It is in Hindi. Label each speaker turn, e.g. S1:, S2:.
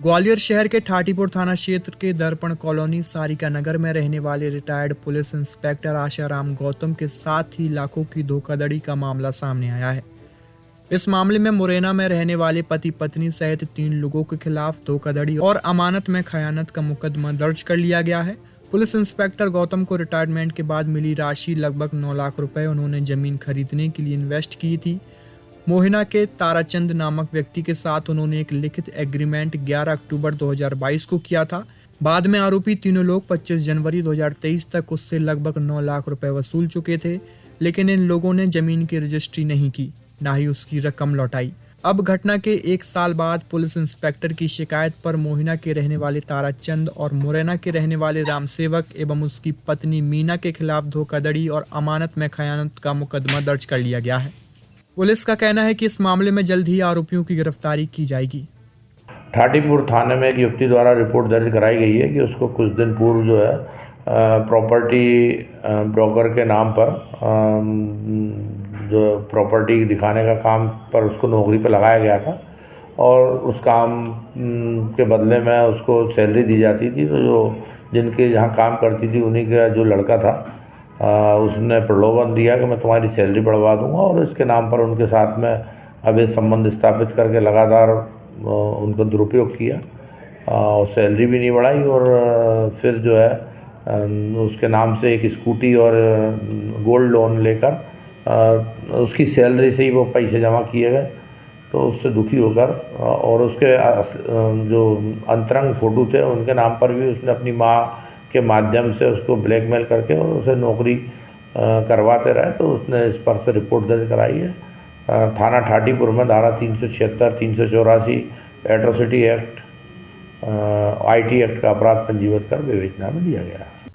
S1: ग्वालियर शहर के ठाटीपुर थाना क्षेत्र के दर्पण कॉलोनी सारिका नगर में रहने वाले retired police inspector Asharam Gautam के साथ ही लाखों की धोखाधड़ी का मामला सामने आया है। इस मामले में मुरैना में रहने वाले पति पत्नी सहित 3 लोगों के खिलाफ धोखाधड़ी और अमानत में खयानत का मुकदमा दर्ज कर लिया गया है। पुलिस इंस्पेक्टर गौतम को रिटायरमेंट के बाद मिली राशि लगभग 9 लाख रुपए उन्होंने जमीन खरीदने के लिए इन्वेस्ट की थी। मोहिना के ताराचंद नामक व्यक्ति के साथ उन्होंने एक लिखित एग्रीमेंट 11 अक्टूबर 2022 को किया था। बाद में आरोपी तीनों लोग 25 जनवरी 2023 तक उससे लगभग 9 लाख रुपए वसूल चुके थे, लेकिन इन लोगों ने जमीन की रजिस्ट्री नहीं की, ना ही उसकी रकम लौटाई। अब घटना के 1 साल बाद पुलिस इंस्पेक्टर की शिकायत पर मोहिना के रहने वाले ताराचंद और मुरैना के रहने वाले रामसेवक एवं उसकी पत्नी मीना के खिलाफ धोखाधड़ी और अमानत में खयानत का मुकदमा दर्ज कर लिया गया है। पुलिस का कहना है कि इस मामले में जल्द ही आरोपियों की गिरफ्तारी की जाएगी।
S2: ठाटीपुर थाने में एक युवती द्वारा रिपोर्ट दर्ज कराई गई है कि उसको कुछ दिन पूर्व जो है प्रॉपर्टी ब्रोकर के नाम पर जो प्रॉपर्टी दिखाने का काम पर उसको नौकरी पर लगाया गया था और उस काम के बदले में उसको सैलरी दी जाती थी। तो जो जिनके जहाँ काम करती थी उन्हीं का जो लड़का था उसने प्रलोभन दिया कि मैं तुम्हारी सैलरी बढ़वा दूंगा और इसके नाम पर उनके साथ में अवैध संबंध स्थापित करके लगातार उनका दुरुपयोग किया और सैलरी भी नहीं बढ़ाई। और फिर जो है उसके नाम से एक स्कूटी और गोल्ड लोन लेकर उसकी सैलरी से ही वो पैसे जमा किए गए। तो उससे दुखी होकर और उसके जो अंतरंग फ़ोटो थे उनके नाम पर भी उसने अपनी माँ के माध्यम से उसको ब्लैकमेल करके और उसे नौकरी करवाते रहे। तो उसने इस पर से रिपोर्ट दर्ज कराई है। थाना ठाटीपुर में धारा 376, 384 एट्रोसिटी एक्ट, IT एक्ट का अपराध पंजीबद्ध कर विवेचना में दिया गया है।